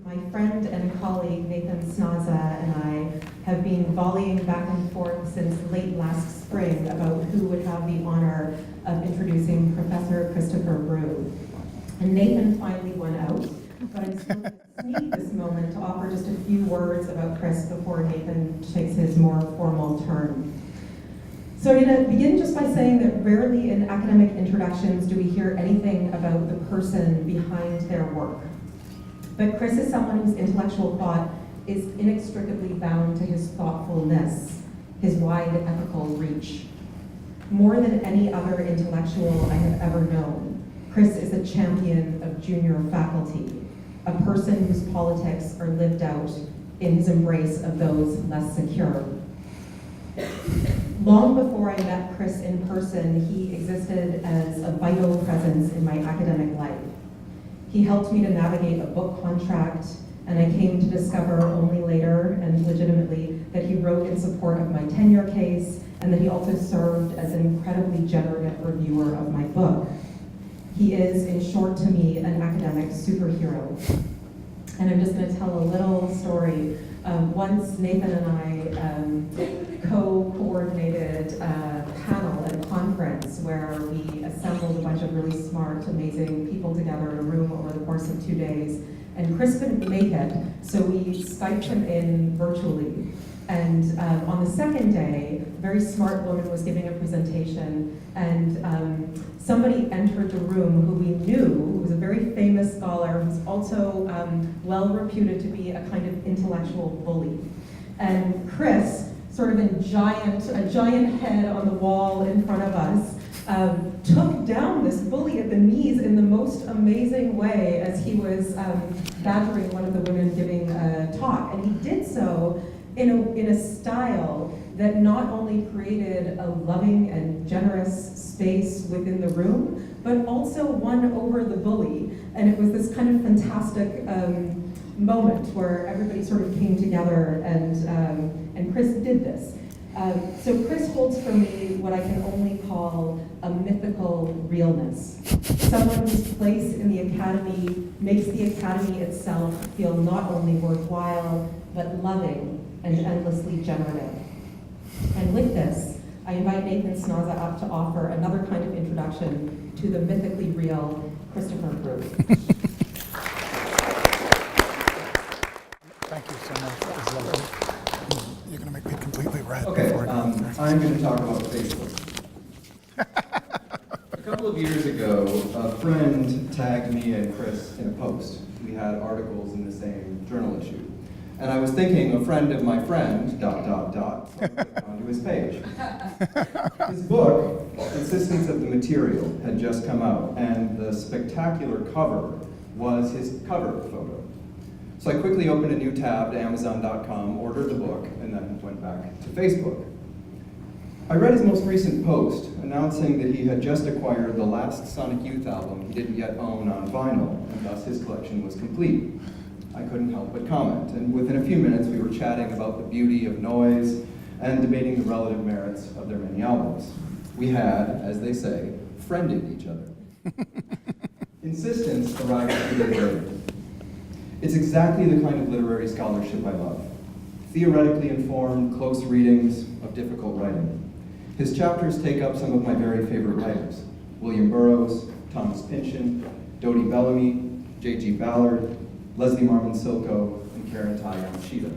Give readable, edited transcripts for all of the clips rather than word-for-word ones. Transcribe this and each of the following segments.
My friend and colleague Nathan Snaza and I have been volleying back and forth since late last spring about who would have the honor of introducing Professor Christopher Breu. And Nathan finally won out, but I'm still going to sneak this moment to offer just a few words about Chris before Nathan takes his more formal turn. So I'm going to begin just by saying that rarely in academic introductions do we hear anything about the person behind their work. But Chris is someone whose intellectual thought is inextricably bound to his thoughtfulness, his wide ethical reach. More than any other intellectual I have ever known, Chris is a champion of junior faculty, a person whose politics are lived out in his embrace of those less secure. Long before I met Chris in person, he existed as a vital presence in my academic life. He helped me to navigate a book contract, and I came to discover only later, and legitimately, that he wrote in support of my tenure case, and that he also served as an incredibly generous reviewer of my book. He is, in short to me, an academic superhero. And I'm just going to tell a little story. Once Nathan and I co-coordinated a panel at a conference where we assembled a bunch of really smart, amazing people together in a room over the course of 2 days. And Chris couldn't make it, so we Skyped him in virtually. And on the second day, a very smart woman was giving a presentation, and somebody entered the room who we knew, who was a very famous scholar, who's also well reputed to be a kind of intellectual bully. And Chris, sort of a giant head on the wall in front of us, took down this bully at the knees in the most amazing way as he was badgering one of the women giving a talk. And he did so in a style that not only created a loving and generous space within the room, but also won over the bully. And it was this kind of fantastic moment where everybody sort of came together, and Chris did this. So Chris holds for me what I can only call a mythical realness. Someone whose place in the academy makes the academy itself feel not only worthwhile, but loving and endlessly generative. And with this, I invite Nathan Snaza up to offer another kind of introduction to the mythically real Christopher Breu. Thank you so much. That was lovely. You're going to make me completely red. Okay, before I'm going to talk about Facebook. A couple of years ago, a friend tagged me and Chris in a post. We had articles in the same journal issue. And I was thinking a friend of my friend, ... onto his page. His book, Insistence of the Material, had just come out, and the spectacular cover was his cover photo. So I quickly opened a new tab to Amazon.com, ordered the book, and then went back to Facebook. I read his most recent post announcing that he had just acquired the last Sonic Youth album he didn't yet own on vinyl, and thus his collection was complete. I couldn't help but comment, and within a few minutes we were chatting about the beauty of noise and debating the relative merits of their many albums. We had, as they say, friended each other. Insistence arrived a few days later. It's exactly the kind of literary scholarship I love. Theoretically informed, close readings of difficult writing. His chapters take up some of my very favorite writers: William Burroughs, Thomas Pynchon, Dodie Bellamy, J.G. Ballard, Leslie Marmon Silko, and Karen Tai Yamashita.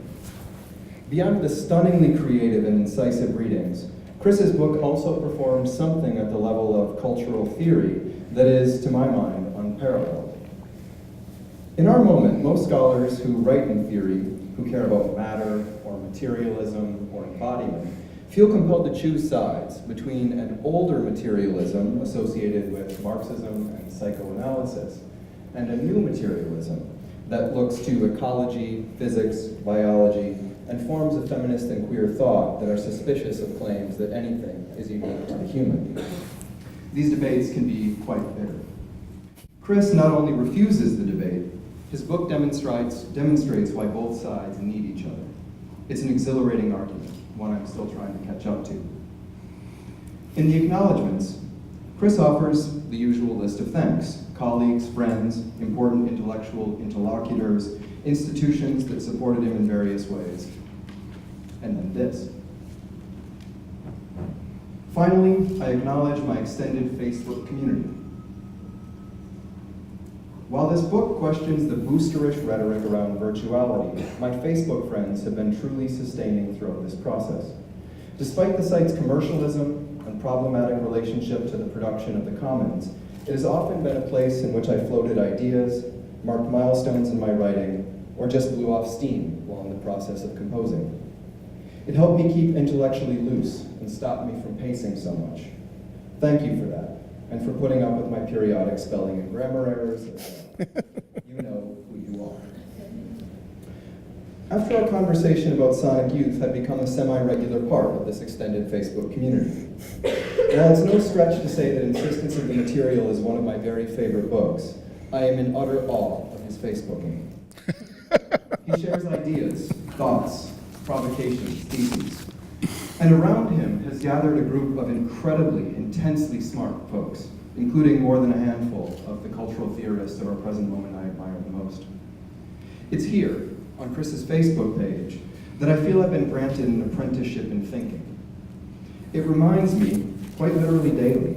Beyond the stunningly creative and incisive readings, Chris's book also performs something at the level of cultural theory that is, to my mind, unparalleled. In our moment, most scholars who write in theory, who care about matter or materialism or embodiment, feel compelled to choose sides between an older materialism associated with Marxism and psychoanalysis and a new materialism that looks to ecology, physics, biology, and forms of feminist and queer thought that are suspicious of claims that anything is unique to the human. These debates can be quite bitter. Chris not only refuses the debate, his book demonstrates why both sides need each other. It's an exhilarating argument, one I'm still trying to catch up to. In the acknowledgments, Chris offers the usual list of thanks: colleagues, friends, important intellectual interlocutors, institutions that supported him in various ways, and then this. Finally, I acknowledge my extended Facebook community. While this book questions the boosterish rhetoric around virtuality, my Facebook friends have been truly sustaining throughout this process. Despite the site's commercialism and problematic relationship to the production of the commons, it has often been a place in which I floated ideas, marked milestones in my writing, or just blew off steam while in the process of composing. It helped me keep intellectually loose and stopped me from pacing so much. Thank you for that, and for putting up with my periodic spelling and grammar errors. You know who you are. After our conversation about Sonic Youth had become a semi-regular part of this extended Facebook community. While it's no stretch to say that Insistence of the Material is one of my very favorite books, I am in utter awe of his Facebooking. He shares ideas, thoughts, provocations, theses. And around him has gathered a group of incredibly, intensely smart folks, including more than a handful of the cultural theorists of our present moment I admire the most. It's here, on Chris's Facebook page, that I feel I've been granted an apprenticeship in thinking. It reminds me, quite literally daily,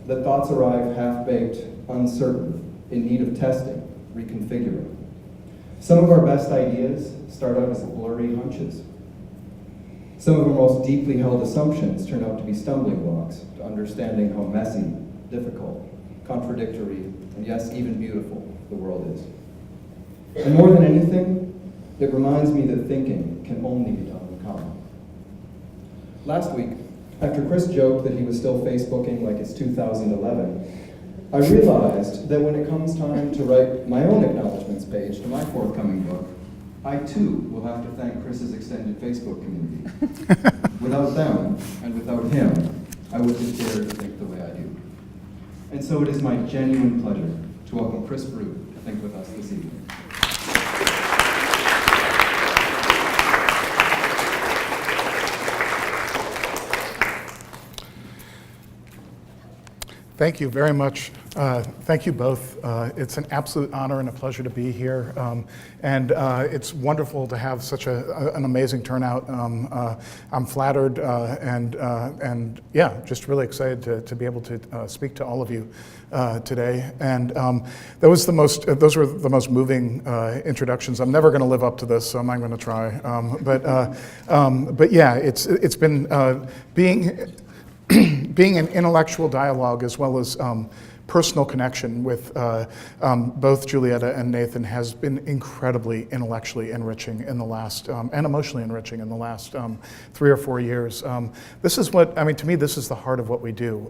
that thoughts arrive half-baked, uncertain, in need of testing, reconfiguring. Some of our best ideas start out as blurry hunches. Some of our most deeply held assumptions turn out to be stumbling blocks to understanding how messy, difficult, contradictory, and yes, even beautiful the world is. And more than anything, it reminds me that thinking can only be done in common. Last week, after Chris joked that he was still Facebooking like it's 2011, I realized that when it comes time to write my own acknowledgments page to my forthcoming book, I too will have to thank Chris's extended Facebook community. Without them, and without him, I wouldn't have dared to think the way I do. And so it is my genuine pleasure to welcome Chris Breu to think with us this evening. Thank you very much. Thank you both. It's an absolute honor and a pleasure to be here. And it's wonderful to have such an amazing turnout. I'm flattered and yeah, just really excited to be able to speak to all of you today. And those were the most moving introductions. I'm never going to live up to this, so I'm not going to try. But yeah, it's been being an intellectual dialogue as well as personal connection with both Julietta and Nathan has been incredibly intellectually enriching in the last, and emotionally enriching in the last 3 or 4 years. This is what, I mean, to me, this is the heart of what we do.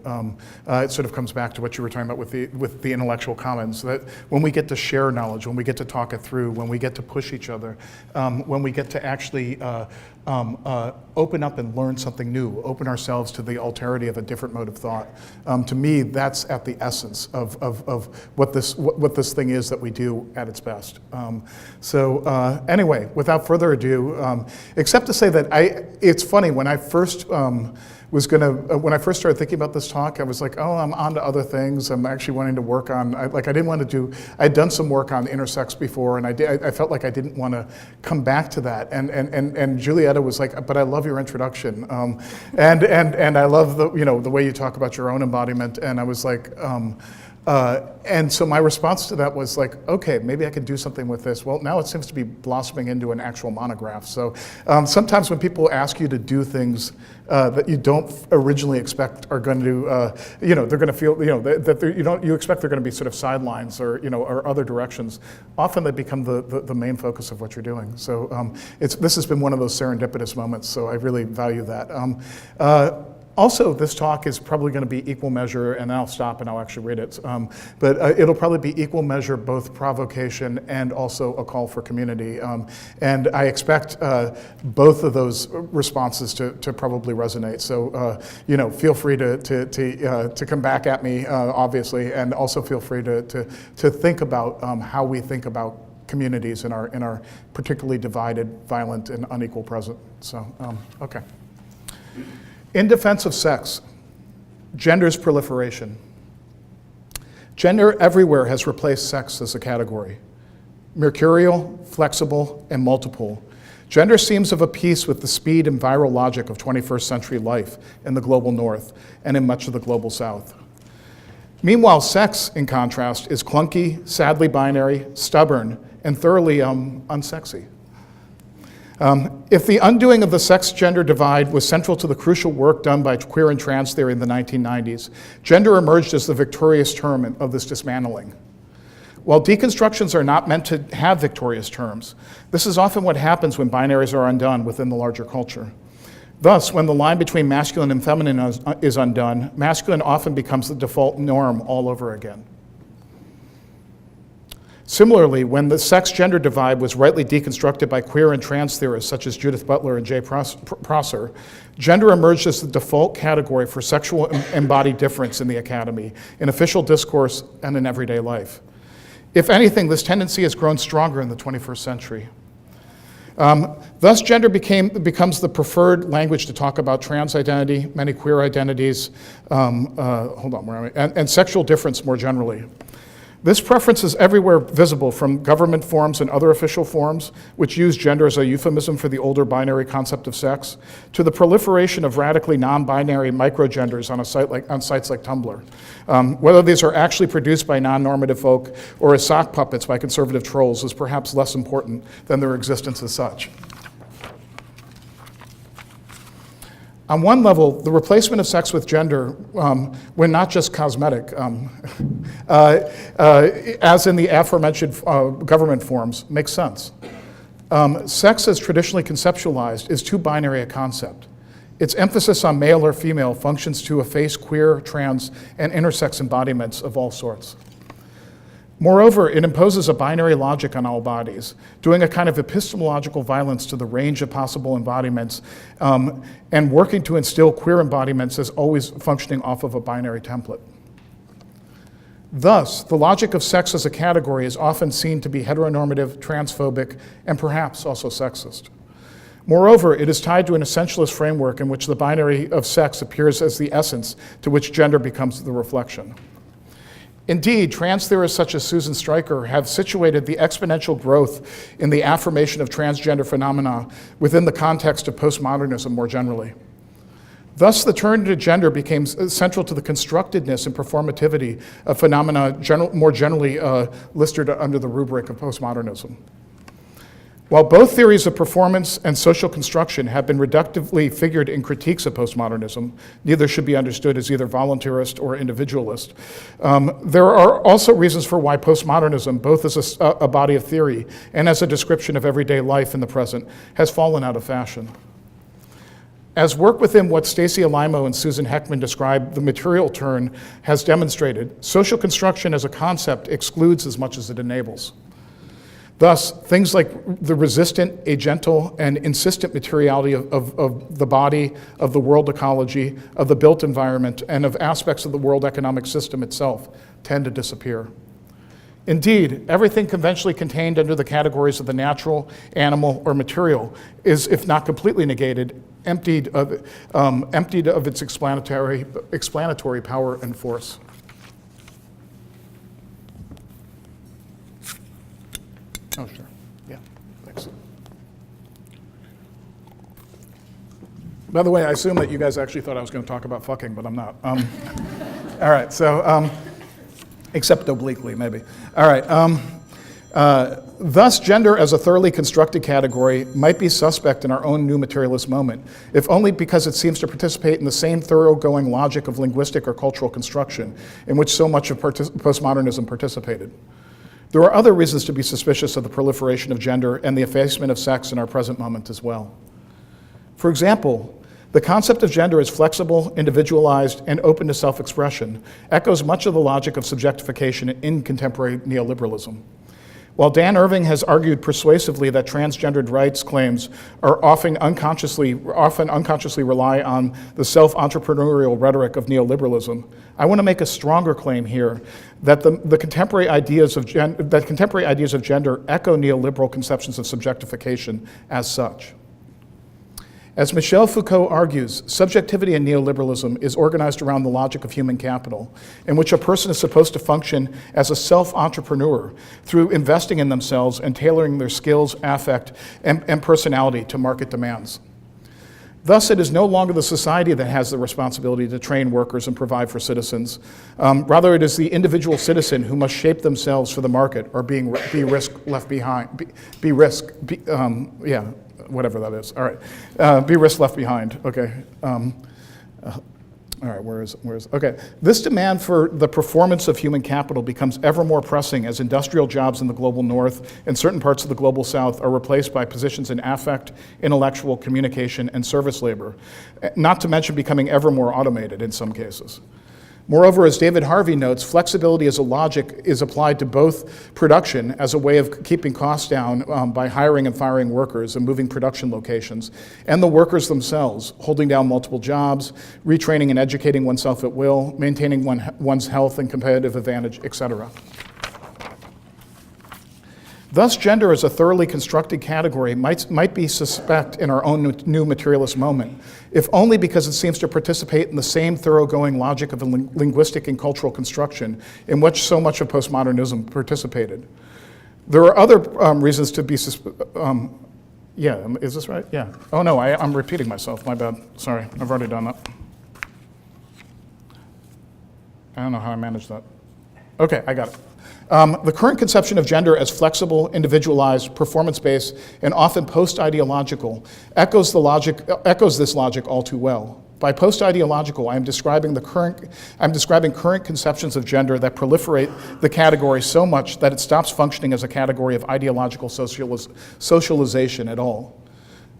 It sort of comes back to what you were talking about with the intellectual commons, that when we get to share knowledge, when we get to talk it through, when we get to push each other, when we get to actually open up and learn something new, open ourselves to the alterity of a different mode of thought. To me, that's at the essence of what this thing is that we do at its best. Anyway, without further ado, except to say that it's funny, when I first started thinking about this talk, I was like, oh, I'm on to other things. I'm actually wanting to work on, I'd done some work on intersex before, and I felt like I didn't want to come back to that. And Julietta was like, but I love your introduction. And I love the way you talk about your own embodiment. And I was like, and so my response to that was like, okay, maybe I could do something with this. Well, now it seems to be blossoming into an actual monograph. So sometimes when people ask you to do things that you don't originally expect are going to, they're going to feel, that you expect they're going to be sort of sidelines or other directions. Often they become the main focus of what you're doing. So this has been one of those serendipitous moments. So I really value that. Also, this talk is probably going to be equal measure, and I'll stop and I'll actually read it, but it'll probably be equal measure both provocation and also a call for community. And I expect both of those responses to probably resonate. So, feel free to come back at me, obviously, and also feel free to think about how we think about communities in our particularly divided, violent, and unequal present. So, okay. In defense of sex, gender's proliferation. Gender everywhere has replaced sex as a category. Mercurial, flexible, and multiple, gender seems of a piece with the speed and viral logic of 21st century life in the global north and in much of the global south. Meanwhile, sex, in contrast, is clunky, sadly binary, stubborn, and thoroughly unsexy. If the undoing of the sex-gender divide was central to the crucial work done by queer and trans theory in the 1990s, gender emerged as the victorious term of this dismantling. While deconstructions are not meant to have victorious terms, this is often what happens when binaries are undone within the larger culture. Thus, when the line between masculine and feminine is undone, masculine often becomes the default norm all over again. Similarly, when the sex-gender divide was rightly deconstructed by queer and trans theorists such as Judith Butler and Jay Prosser, gender emerged as the default category for sexual embodied difference in the academy, in official discourse, and in everyday life. If anything, this tendency has grown stronger in the 21st century. Thus, gender becomes the preferred language to talk about trans identity, many queer identities, and sexual difference more generally. This preference is everywhere visible, from government forms and other official forms, which use gender as a euphemism for the older binary concept of sex, to the proliferation of radically non-binary microgenders on sites like Tumblr. Whether these are actually produced by non-normative folk or as sock puppets by conservative trolls is perhaps less important than their existence as such. On one level, the replacement of sex with gender, when not just cosmetic, as in the aforementioned government forms, makes sense. Sex as traditionally conceptualized is too binary a concept. Its emphasis on male or female functions to efface queer, trans, and intersex embodiments of all sorts. Moreover, it imposes a binary logic on all bodies, doing a kind of epistemological violence to the range of possible embodiments, and working to instill queer embodiments as always functioning off of a binary template. Thus, the logic of sex as a category is often seen to be heteronormative, transphobic, and perhaps also sexist. Moreover, it is tied to an essentialist framework in which the binary of sex appears as the essence to which gender becomes the reflection. Indeed, trans theorists such as Susan Stryker have situated the exponential growth in the affirmation of transgender phenomena within the context of postmodernism more generally. Thus, the turn to gender became central to the constructedness and performativity of phenomena more generally listed under the rubric of postmodernism. While both theories of performance and social construction have been reductively figured in critiques of postmodernism, neither should be understood as either voluntarist or individualist. There are also reasons for why postmodernism, both as a body of theory and as a description of everyday life in the present, has fallen out of fashion. As work within what Stacy Alimo and Susan Heckman described the material turn has demonstrated, social construction as a concept excludes as much as it enables. Thus, things like the resistant, agental, and insistent materiality of the body, of the world ecology, of the built environment, and of aspects of the world economic system itself tend to disappear. Indeed, everything conventionally contained under the categories of the natural, animal, or material is, if not completely negated, emptied of its explanatory power and force. Oh, sure. Yeah, thanks. By the way, I assume that you guys actually thought I was going to talk about fucking, but I'm not. All right, so, except obliquely, maybe. All right. Thus, gender as a thoroughly constructed category might be suspect in our own new materialist moment, if only because it seems to participate in the same thoroughgoing logic of linguistic or cultural construction in which so much of postmodernism participated. There are other reasons to be suspicious of the proliferation of gender and the effacement of sex in our present moment as well. For example, the concept of gender as flexible, individualized, and open to self-expression echoes much of the logic of subjectification in contemporary neoliberalism. While Dan Irving has argued persuasively that transgendered rights claims are often unconsciously rely on the self-entrepreneurial rhetoric of neoliberalism, I want to make a stronger claim here that the contemporary ideas of gender echo neoliberal conceptions of subjectification as such. As Michel Foucault argues, subjectivity in neoliberalism is organized around the logic of human capital, in which a person is supposed to function as a self-entrepreneur through investing in themselves and tailoring their skills, affect, and personality to market demands. Thus, it is no longer the society that has the responsibility to train workers and provide for citizens. Rather, it is the individual citizen who must shape themselves for the market or be risk left behind. Whatever that is. All right. Be risk left behind. Okay. All right, where is, okay. This demand for the performance of human capital becomes ever more pressing as industrial jobs in the global north and certain parts of the global south are replaced by positions in affect, intellectual, communication, and service labor, not to mention becoming ever more automated in some cases. Moreover, as David Harvey notes, flexibility as a logic is applied to both production as a way of keeping costs down by hiring and firing workers and moving production locations, and the workers themselves, holding down multiple jobs, retraining and educating oneself at will, maintaining one's health and competitive advantage, etc. Thus, gender as a thoroughly constructed category might be suspect in our own new materialist moment, if only because it seems to participate in the same thoroughgoing logic of a linguistic and cultural construction in which so much of postmodernism participated. There are other reasons to be is this right? Yeah. Oh no, I'm repeating myself, my bad. Sorry, I've already done that. I don't know how I managed that. Okay, I got it. The current conception of gender as flexible, individualized, performance-based, and often post-ideological echoes this logic all too well. By post-ideological, I'm describing current conceptions of gender that proliferate the category so much that it stops functioning as a category of ideological socialization at all.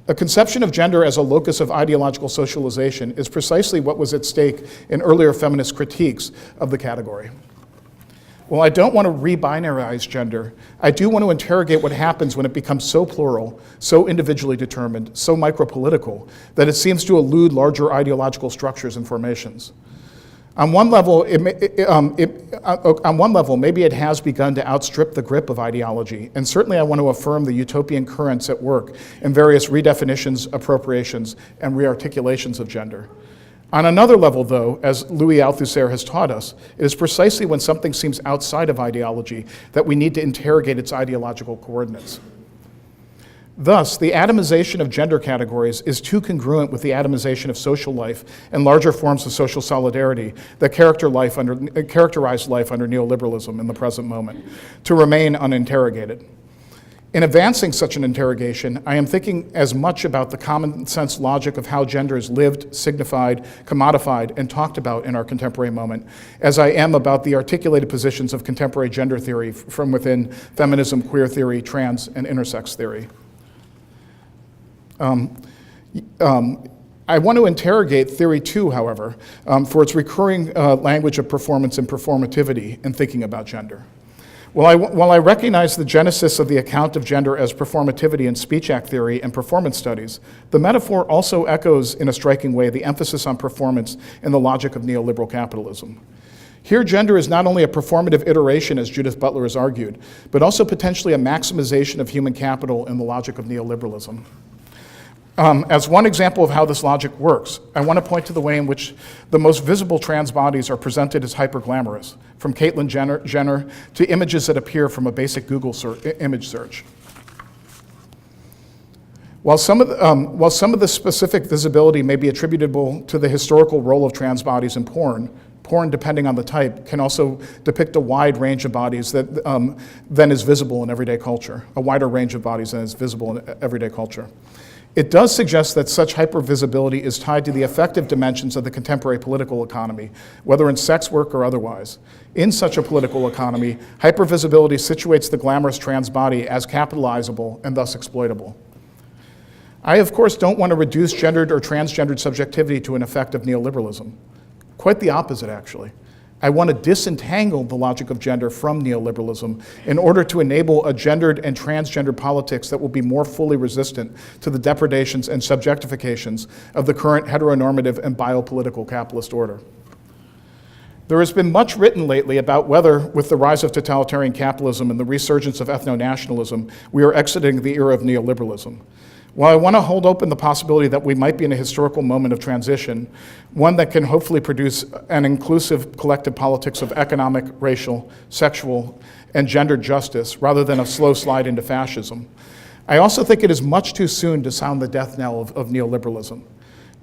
A conception of gender as a locus of ideological socialization is precisely what was at stake in earlier feminist critiques of the category. While I don't want to re-binarize gender, I do want to interrogate what happens when it becomes so plural, so individually determined, so micropolitical, that it seems to elude larger ideological structures and formations. On one level, maybe it has begun to outstrip the grip of ideology, and certainly I want to affirm the utopian currents at work in various redefinitions, appropriations, and rearticulations of gender. On another level, though, as Louis Althusser has taught us, it is precisely when something seems outside of ideology that we need to interrogate its ideological coordinates. Thus, the atomization of gender categories is too congruent with the atomization of social life and larger forms of social solidarity that characterize life under neoliberalism in the present moment, to remain uninterrogated. In advancing such an interrogation, I am thinking as much about the common sense logic of how gender is lived, signified, commodified, and talked about in our contemporary moment, as I am about the articulated positions of contemporary gender theory from within feminism, queer theory, trans, and intersex theory. I want to interrogate theory two, however, for its recurring language of performance and performativity in thinking about gender. While I recognize the genesis of the account of gender as performativity in speech act theory and performance studies, the metaphor also echoes in a striking way the emphasis on performance in the logic of neoliberal capitalism. Here, gender is not only a performative iteration, as Judith Butler has argued, but also potentially a maximization of human capital in the logic of neoliberalism. As one example of how this logic works, I want to point to the way in which the most visible trans bodies are presented as hyper-glamorous, from Caitlyn Jenner to images that appear from a basic Google image search. While some of the specific visibility may be attributable to the historical role of trans bodies in porn, depending on the type, can also depict a wide range of bodies that then is visible in everyday culture, a wider range of bodies than is visible in everyday culture. It does suggest that such hypervisibility is tied to the effective dimensions of the contemporary political economy, whether in sex work or otherwise. In such a political economy, hypervisibility situates the glamorous trans body as capitalizable and thus exploitable. I, of course, don't want to reduce gendered or transgendered subjectivity to an effect of neoliberalism. Quite the opposite, actually. I want to disentangle the logic of gender from neoliberalism in order to enable a gendered and transgendered politics that will be more fully resistant to the depredations and subjectifications of the current heteronormative and biopolitical capitalist order. There has been much written lately about whether, with the rise of totalitarian capitalism and the resurgence of ethno-nationalism, we are exiting the era of neoliberalism. While I want to hold open the possibility that we might be in a historical moment of transition, one that can hopefully produce an inclusive collective politics of economic, racial, sexual, and gender justice, rather than a slow slide into fascism, I also think it is much too soon to sound the death knell of neoliberalism.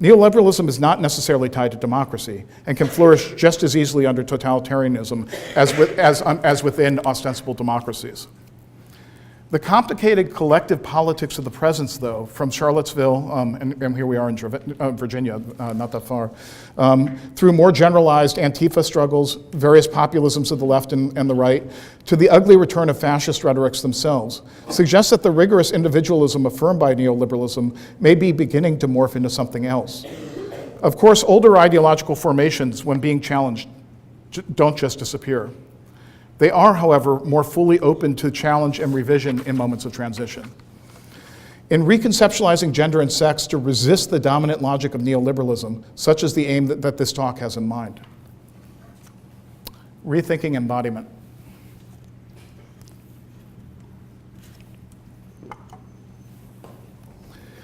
Neoliberalism is not necessarily tied to democracy and can flourish just as easily under totalitarianism as within ostensible democracies. The complicated collective politics of the presence, though, from Charlottesville, and here we are in Virginia, not that far, through more generalized Antifa struggles, various populisms of the left and the right, to the ugly return of fascist rhetorics themselves, suggests that the rigorous individualism affirmed by neoliberalism may be beginning to morph into something else. Of course, older ideological formations, when being challenged, don't just disappear. They are, however, more fully open to challenge and revision in moments of transition. In reconceptualizing gender and sex to resist the dominant logic of neoliberalism, such is the aim that this talk has in mind. Rethinking embodiment.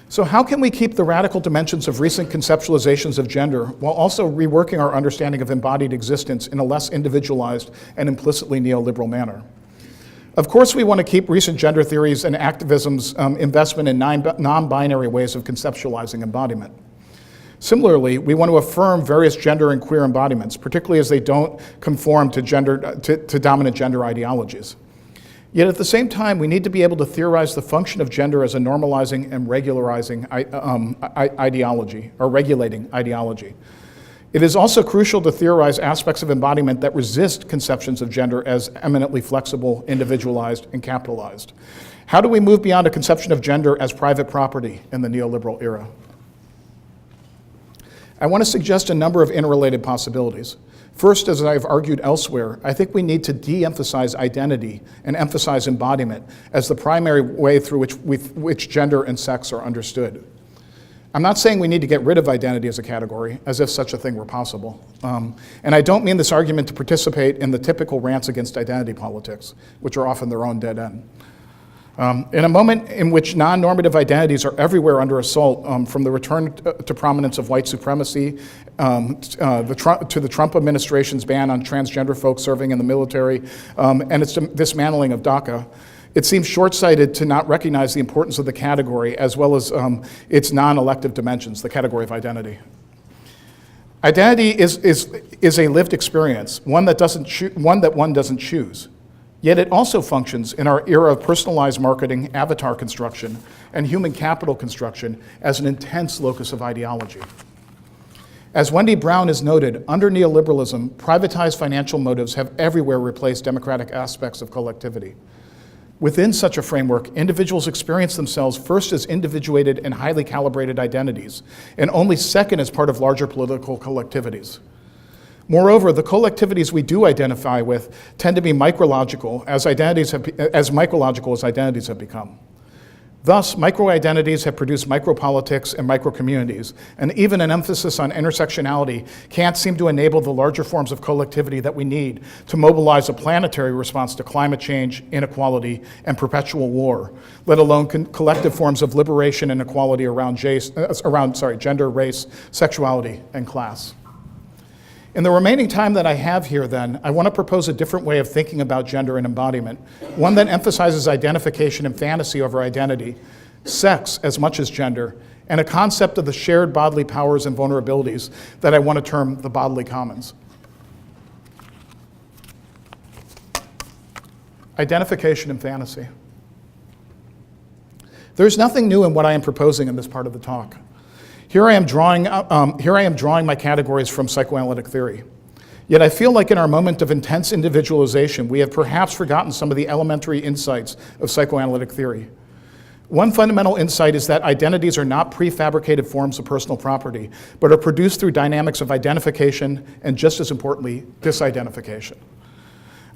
So how can we keep the radical dimensions of recent conceptualizations of gender while also reworking our understanding of embodied existence in a less individualized and implicitly neoliberal manner? Of course, we want to keep recent gender theories and activism's investment in non-binary ways of conceptualizing embodiment. Similarly, we want to affirm various gender and queer embodiments, particularly as they don't conform to dominant gender ideologies. Yet at the same time, we need to be able to theorize the function of gender as a normalizing and regularizing ideology, or regulating ideology. It is also crucial to theorize aspects of embodiment that resist conceptions of gender as eminently flexible, individualized, and capitalized. How do we move beyond a conception of gender as private property in the neoliberal era? I want to suggest a number of interrelated possibilities. First, as I've argued elsewhere, I think we need to de-emphasize identity and emphasize embodiment as the primary way through which gender and sex are understood. I'm not saying we need to get rid of identity as a category, as if such a thing were possible. And I don't mean this argument to participate in the typical rants against identity politics, which are often their own dead end. In a moment in which non-normative identities are everywhere under assault, from the return to prominence of white supremacy to the Trump administration's ban on transgender folks serving in the military and its dismantling of DACA, it seems short-sighted to not recognize the importance of the category as well as its non-elective dimensions, the category of identity. Identity is a lived experience, one that one doesn't choose. Yet it also functions in our era of personalized marketing, avatar construction, and human capital construction as an intense locus of ideology. As Wendy Brown has noted, under neoliberalism, privatized financial motives have everywhere replaced democratic aspects of collectivity. Within such a framework, individuals experience themselves first as individuated and highly calibrated identities, and only second as part of larger political collectivities. Moreover, the collectivities we do identify with tend to be micrological as micrological as identities have become. Thus, micro-identities have produced micropolitics and micro-communities, and even an emphasis on intersectionality can't seem to enable the larger forms of collectivity that we need to mobilize a planetary response to climate change, inequality, and perpetual war, let alone collective forms of liberation and equality around gender, race, sexuality, and class. In the remaining time that I have here, then, I want to propose a different way of thinking about gender and embodiment, one that emphasizes identification and fantasy over identity, sex as much as gender, and a concept of the shared bodily powers and vulnerabilities that I want to term the bodily commons. Identification and fantasy. There's nothing new in what I am proposing in this part of the talk. Here I am drawing my categories from psychoanalytic theory. Yet I feel like in our moment of intense individualization, we have perhaps forgotten some of the elementary insights of psychoanalytic theory. One fundamental insight is that identities are not prefabricated forms of personal property, but are produced through dynamics of identification and, just as importantly, disidentification.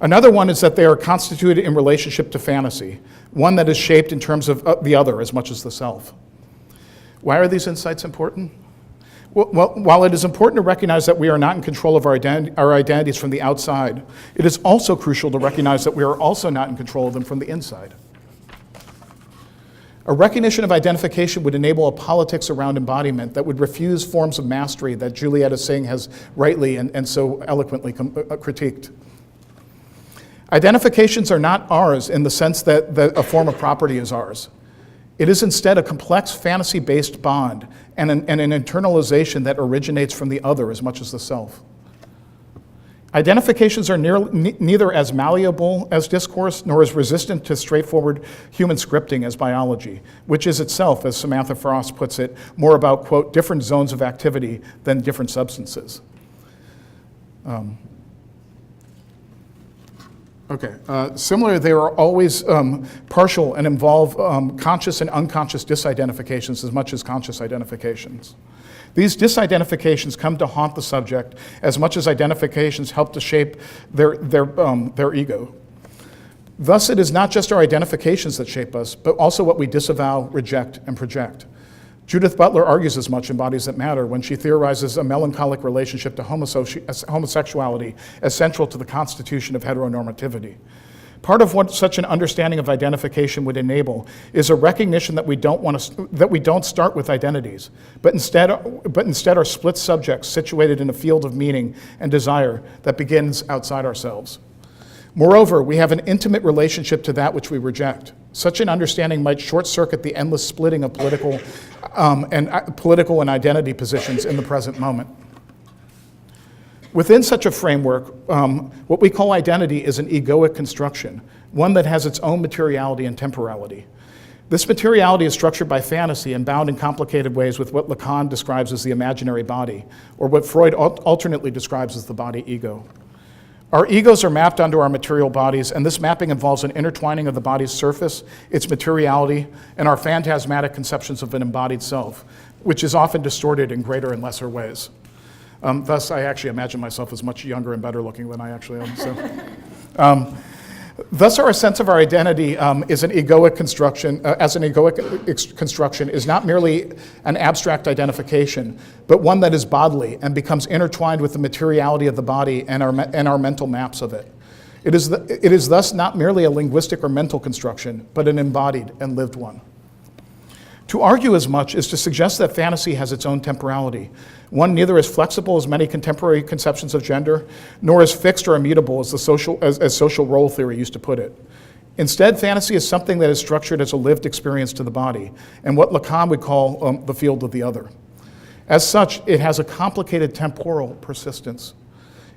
Another one is that they are constituted in relationship to fantasy, one that is shaped in terms of the other as much as the self. Why are these insights important? Well, while it is important to recognize that we are not in control of our identities from the outside, it is also crucial to recognize that we are also not in control of them from the inside. A recognition of identification would enable a politics around embodiment that would refuse forms of mastery that Julietta Singh has rightly and so eloquently critiqued. Identifications are not ours in the sense that a form of property is ours. It is instead a complex fantasy-based bond and an internalization that originates from the other as much as the self. Identifications are neither as malleable as discourse nor as resistant to straightforward human scripting as biology, which is itself, as Samantha Frost puts it, more about, quote, different zones of activity than different substances. Similarly, they are always partial and involve conscious and unconscious disidentifications as much as conscious identifications. These disidentifications come to haunt the subject as much as identifications help to shape their ego. Thus, it is not just our identifications that shape us, but also what we disavow, reject, and project. Judith Butler argues as much in Bodies That Matter when she theorizes a melancholic relationship to homosexuality as central to the constitution of heteronormativity. Part of what such an understanding of identification would enable is a recognition that we don't start with identities, but instead are split subjects situated in a field of meaning and desire that begins outside ourselves. Moreover, we have an intimate relationship to that which we reject. Such an understanding might short-circuit the endless splitting of political and identity positions in the present moment. Within such a framework, what we call identity is an egoic construction, one that has its own materiality and temporality. This materiality is structured by fantasy and bound in complicated ways with what Lacan describes as the imaginary body, or what Freud alternately describes as the body ego. Our egos are mapped onto our material bodies, and this mapping involves an intertwining of the body's surface, its materiality, and our phantasmatic conceptions of an embodied self, which is often distorted in greater and lesser ways. Thus, I actually imagine myself as much younger and better looking than I actually am. Thus, our sense of our identity is an egoic construction, is not merely an abstract identification, but one that is bodily and becomes intertwined with the materiality of the body and our mental maps of it. It is thus not merely a linguistic or mental construction, but an embodied and lived one. To argue as much is to suggest that fantasy has its own temporality, one neither as flexible as many contemporary conceptions of gender, nor as fixed or immutable as social role theory used to put it. Instead, fantasy is something that is structured as a lived experience to the body, and what Lacan would call the field of the other. As such, it has a complicated temporal persistence.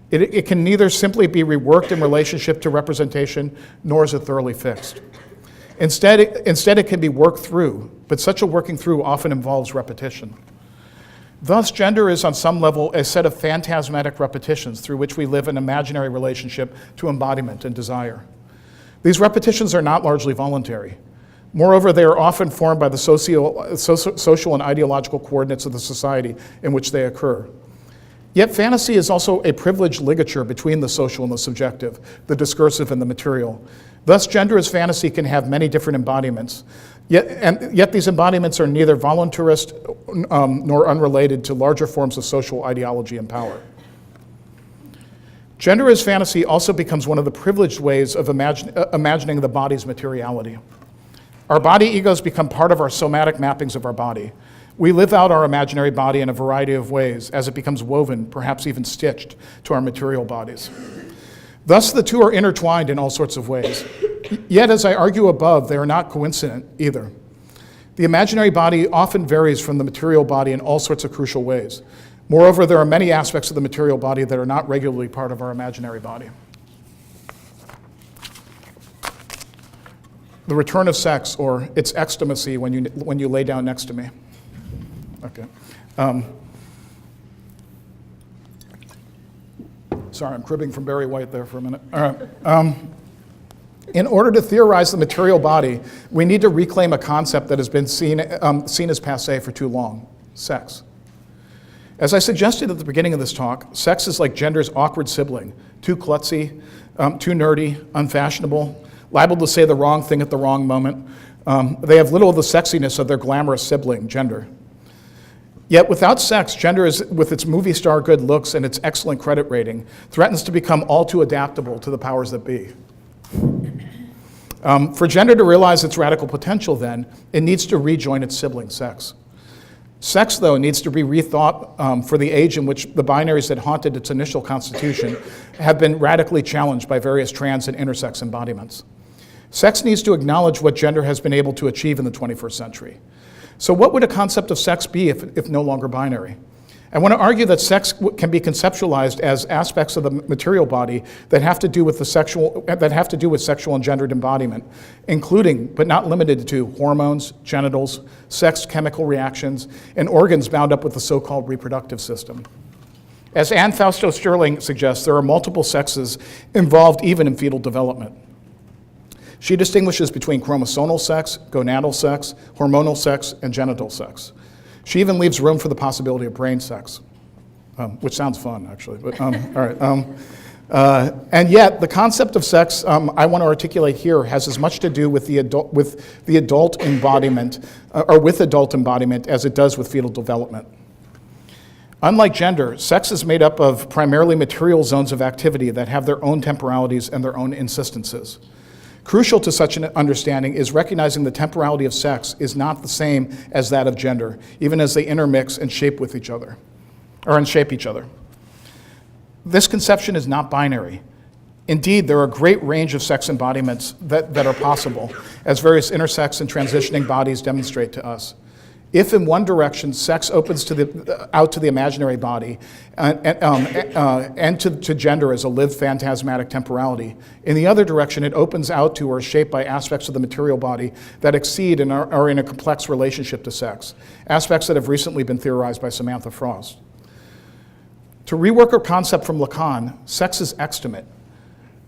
It can neither simply be reworked in relationship to representation, nor is it thoroughly fixed. Instead, it can be worked through, but such a working through often involves repetition. Thus, gender is on some level a set of phantasmatic repetitions through which we live an imaginary relationship to embodiment and desire. These repetitions are not largely voluntary. Moreover, they are often formed by the social and ideological coordinates of the society in which they occur. Yet fantasy is also a privileged ligature between the social and the subjective, the discursive and the material. Thus, gender as fantasy can have many different embodiments, yet these embodiments are neither voluntarist nor unrelated to larger forms of social ideology and power. Gender as fantasy also becomes one of the privileged ways of imagining the body's materiality. Our body egos become part of our somatic mappings of our body. We live out our imaginary body in a variety of ways as it becomes woven, perhaps even stitched, to our material bodies. Thus, the two are intertwined in all sorts of ways. Yet, as I argue above, they are not coincident either. The imaginary body often varies from the material body in all sorts of crucial ways. Moreover, there are many aspects of the material body that are not regularly part of our imaginary body. The return of sex, or its ecstasy when you lay down next to me. Okay. Sorry, I'm cribbing from Barry White there for a minute. All right. In order to theorize the material body, we need to reclaim a concept that has been seen as passé for too long: sex. As I suggested at the beginning of this talk, sex is like gender's awkward sibling, too klutzy, too nerdy, unfashionable, liable to say the wrong thing at the wrong moment. They have little of the sexiness of their glamorous sibling, gender. Yet without sex, gender, with its movie star good looks and its excellent credit rating, threatens to become all too adaptable to the powers that be. For gender to realize its radical potential, then, it needs to rejoin its sibling, sex. Sex, though, needs to be rethought for the age in which the binaries that haunted its initial constitution have been radically challenged by various trans and intersex embodiments. Sex needs to acknowledge what gender has been able to achieve in the 21st century. So what would a concept of sex be if no longer binary? I want to argue that sex can be conceptualized as aspects of the material body that have to do with sexual and gendered embodiment, including, but not limited to, hormones, genitals, sex chemical reactions, and organs bound up with the so-called reproductive system. As Anne Fausto Sterling suggests, there are multiple sexes involved even in fetal development. She distinguishes between chromosomal sex, gonadal sex, hormonal sex, and genital sex. She even leaves room for the possibility of brain sex, which sounds fun, actually. But all right. And yet, the concept of sex I want to articulate here has as much to do with the adult embodiment, or with adult embodiment, as it does with fetal development. Unlike gender, sex is made up of primarily material zones of activity that have their own temporalities and their own insistences. Crucial to such an understanding is recognizing the temporality of sex is not the same as that of gender, even as they intermix and shape with each other, or shape each other. This conception is not binary. Indeed, there are a great range of sex embodiments that are possible, as various intersex and transitioning bodies demonstrate to us. If in one direction sex opens out to the imaginary body and to gender as a lived phantasmatic temporality, in the other direction it opens out to or is shaped by aspects of the material body that exceed and are in a complex relationship to sex, aspects that have recently been theorized by Samantha Frost. To rework her concept from Lacan, sex is extimate.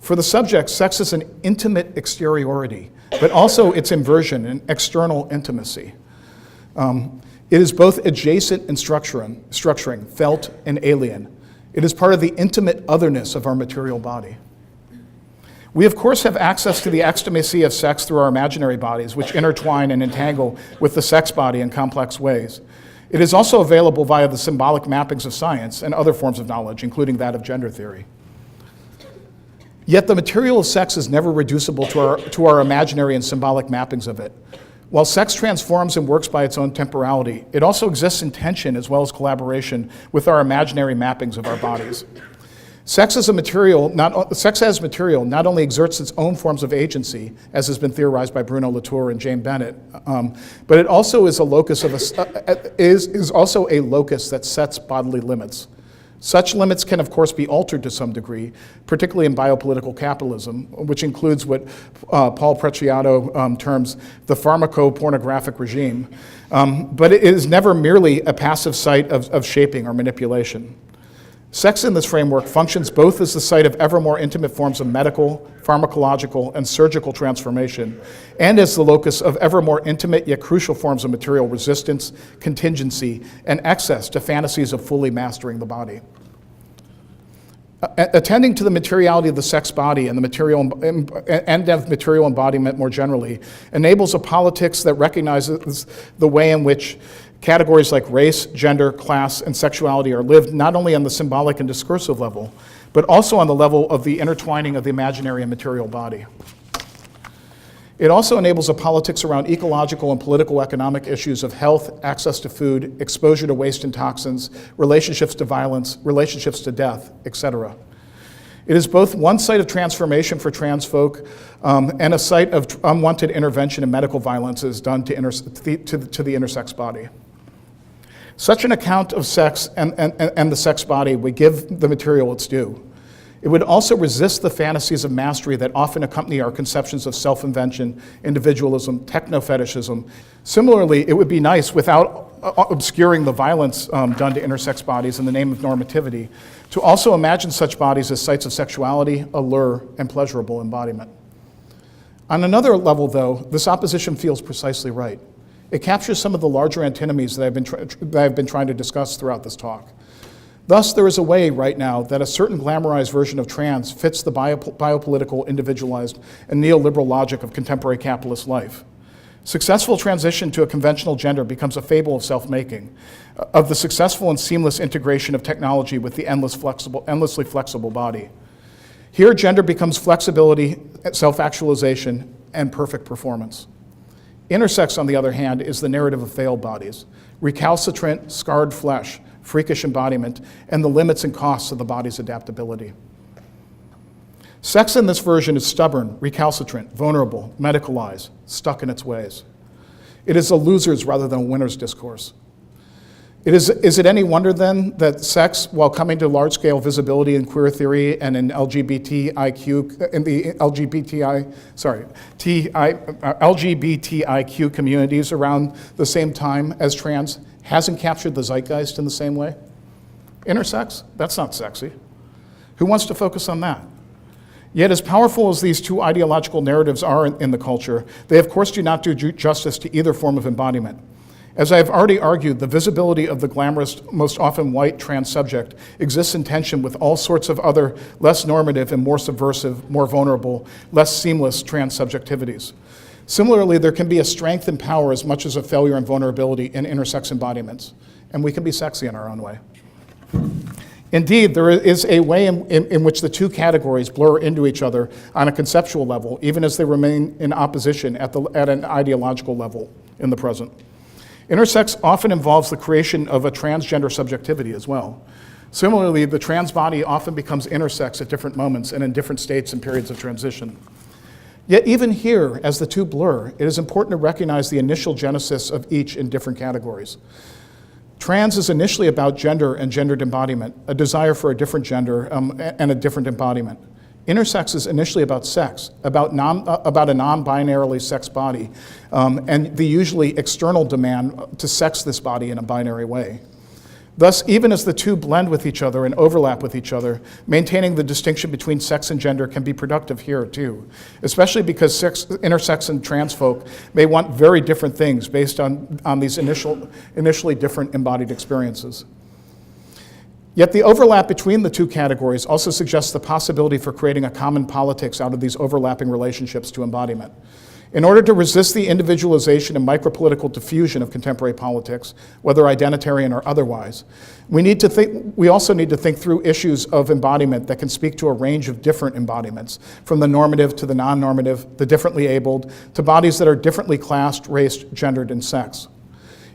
For the subject, sex is an intimate exteriority, but also its inversion, an external intimacy. It is both adjacent and structuring, felt and alien. It is part of the intimate otherness of our material body. We, of course, have access to the extimacy of sex through our imaginary bodies, which intertwine and entangle with the sex body in complex ways. It is also available via the symbolic mappings of science and other forms of knowledge, including that of gender theory. Yet the material of sex is never reducible to our imaginary and symbolic mappings of it. While sex transforms and works by its own temporality, it also exists in tension as well as collaboration with our imaginary mappings of our bodies. Sex as material not only exerts its own forms of agency, as has been theorized by Bruno Latour and Jane Bennett, but it also is a locus that sets bodily limits. Such limits can, of course, be altered to some degree, particularly in biopolitical capitalism, which includes what Paul Preciado terms the pharmacopornographic regime. But it is never merely a passive site of shaping or manipulation. Sex in this framework functions both as the site of ever more intimate forms of medical, pharmacological, and surgical transformation, and as the locus of ever more intimate yet crucial forms of material resistance, contingency, and access to fantasies of fully mastering the body. Attending to the materiality of the sex body and of material embodiment more generally enables a politics that recognizes the way in which categories like race, gender, class, and sexuality are lived not only on the symbolic and discursive level, but also on the level of the intertwining of the imaginary and material body. It also enables a politics around ecological and political economic issues of health, access to food, exposure to waste and toxins, relationships to violence, relationships to death, etc. It is both one site of transformation for trans folk and a site of unwanted intervention in medical violences done to the intersex body. Such an account of sex and the sex body would give the material its due. It would also resist the fantasies of mastery that often accompany our conceptions of self-invention, individualism, techno-fetishism. Similarly, it would be nice, without obscuring the violence done to intersex bodies in the name of normativity, to also imagine such bodies as sites of sexuality, allure, and pleasurable embodiment. On another level, though, this opposition feels precisely right. It captures some of the larger antinomies that I've been trying to discuss throughout this talk. Thus, there is a way right now that a certain glamorized version of trans fits the biopolitical, individualized, and neoliberal logic of contemporary capitalist life. Successful transition to a conventional gender becomes a fable of self-making, of the successful and seamless integration of technology with the endlessly flexible body. Here, gender becomes flexibility, self-actualization, and perfect performance. Intersex, on the other hand, is the narrative of failed bodies, recalcitrant, scarred flesh, freakish embodiment, and the limits and costs of the body's adaptability. Sex in this version is stubborn, recalcitrant, vulnerable, medicalized, stuck in its ways. It is a loser's rather than a winner's discourse. Is it any wonder then that sex, while coming to large-scale visibility in queer theory and in LGBTIQ communities around the same time as trans, hasn't captured the zeitgeist in the same way? Intersex? That's not sexy. Who wants to focus on that? Yet as powerful as these two ideological narratives are in the culture, they of course do not do justice to either form of embodiment. As I have already argued, the visibility of the glamorous, most often white trans subject exists in tension with all sorts of other less normative and more subversive, more vulnerable, less seamless trans subjectivities. Similarly, there can be a strength and power as much as a failure and vulnerability in intersex embodiments, and we can be sexy in our own way. Indeed, there is a way in which the two categories blur into each other on a conceptual level, even as they remain in opposition at an ideological level in the present. Intersex often involves the creation of a transgender subjectivity as well. Similarly, the trans body often becomes intersex at different moments and in different states and periods of transition. Yet even here, as the two blur, it is important to recognize the initial genesis of each in different categories. Trans is initially about gender and gendered embodiment, a desire for a different gender and a different embodiment. Intersex is initially about sex, about a non-binarily sex body, and the usually external demand to sex this body in a binary way. Thus, even as the two blend with each other and overlap with each other, maintaining the distinction between sex and gender can be productive here too, especially because intersex and trans folk may want very different things based on these initially different embodied experiences. Yet the overlap between the two categories also suggests the possibility for creating a common politics out of these overlapping relationships to embodiment. In order to resist the individualization and micropolitical diffusion of contemporary politics, whether identitarian or otherwise, we also need to think through issues of embodiment that can speak to a range of different embodiments, from the normative to the non-normative, the differently abled, to bodies that are differently classed, raced, gendered, and sex.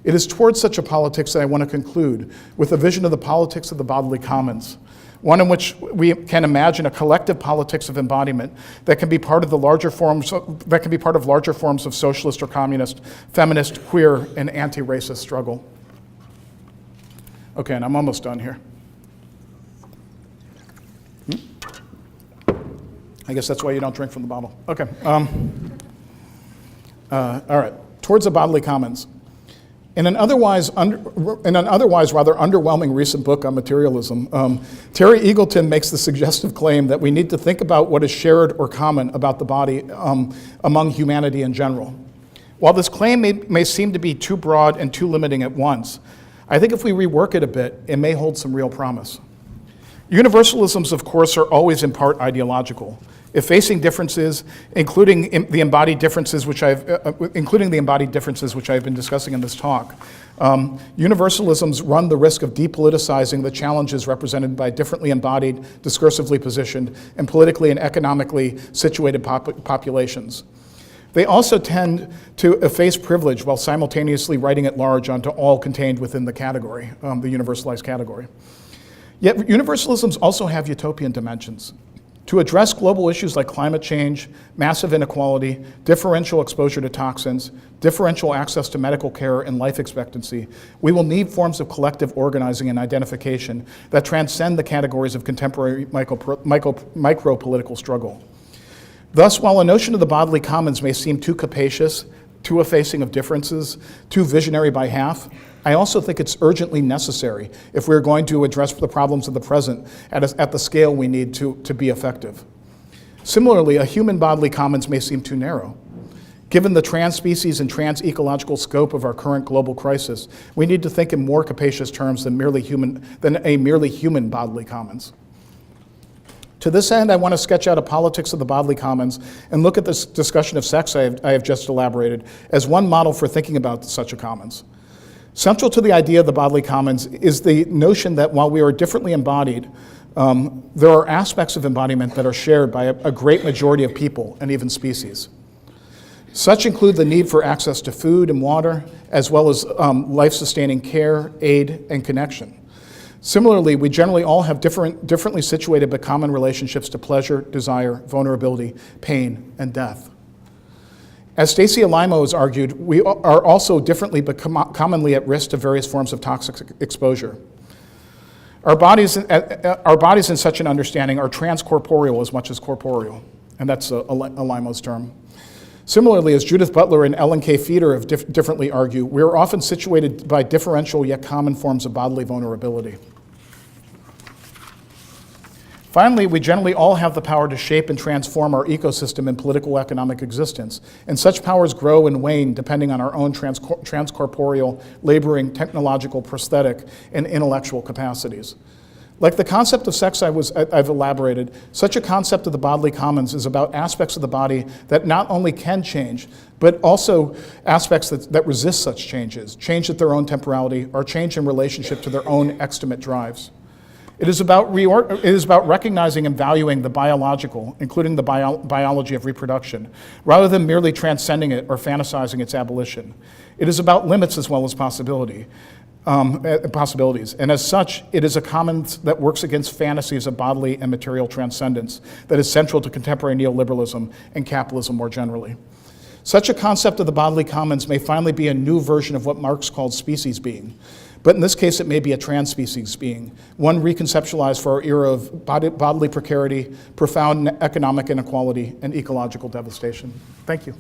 It is towards such a politics that I want to conclude with a vision of the politics of the bodily commons, one in which we can imagine a collective politics of embodiment that can be part of larger forms of socialist or communist, feminist, queer, and anti-racist struggle. Okay, and I'm almost done here. I guess that's why you don't drink from the bottle. Okay. All right. Towards the bodily commons. In an otherwise rather underwhelming recent book on materialism, Terry Eagleton makes the suggestive claim that we need to think about what is shared or common about the body among humanity in general. While this claim may seem to be too broad and too limiting at once, I think if we rework it a bit, it may hold some real promise. Universalisms, of course, are always in part ideological. If facing differences, including the embodied differences which I've been discussing in this talk, universalisms run the risk of depoliticizing the challenges represented by differently embodied, discursively positioned, and politically and economically situated populations. They also tend to efface privilege while simultaneously writing at large onto all contained within the category, the universalized category. Yet universalisms also have utopian dimensions. To address global issues like climate change, massive inequality, differential exposure to toxins, differential access to medical care, and life expectancy, we will need forms of collective organizing and identification that transcend the categories of contemporary micro-political struggle. Thus, while a notion of the bodily commons may seem too capacious, too effacing of differences, too visionary by half, I also think it's urgently necessary if we're going to address the problems of the present at the scale we need to be effective. Similarly, a human bodily commons may seem too narrow. Given the trans-species and trans-ecological scope of our current global crisis, we need to think in more capacious terms than a merely human bodily commons. To this end, I want to sketch out a politics of the bodily commons and look at this discussion of sex I have just elaborated as one model for thinking about such a commons. Central to the idea of the bodily commons is the notion that while we are differently embodied, there are aspects of embodiment that are shared by a great majority of people and even species. Such include the need for access to food and water, as well as life-sustaining care, aid, and connection. Similarly, we generally all have differently situated but common relationships to pleasure, desire, vulnerability, pain, and death. As Stacy Alimo has argued, we are also differently but commonly at risk to various forms of toxic exposure. Our bodies in such an understanding are transcorporeal as much as corporeal, and that's Alimo's term. Similarly, as Judith Butler and Ellen K. Feeder have differently argue, we are often situated by differential yet common forms of bodily vulnerability. Finally, we generally all have the power to shape and transform our ecosystem and political economic existence, and such powers grow and wane depending on our own transcorporeal, laboring, technological, prosthetic, and intellectual capacities. Like the concept of sex I've elaborated, such a concept of the bodily commons is about aspects of the body that not only can change, but also aspects that resist such changes, change at their own temporality, or change in relationship to their own extimate drives. It is about recognizing and valuing the biological, including the biology of reproduction, rather than merely transcending it or fantasizing its abolition. It is about limits as well as possibilities. And as such, it is a commons that works against fantasies of bodily and material transcendence that is central to contemporary neoliberalism and capitalism more generally. Such a concept of the bodily commons may finally be a new version of what Marx called species being. But in this case, it may be a trans-species being, one reconceptualized for our era of bodily precarity, profound economic inequality, and ecological devastation. Thank you.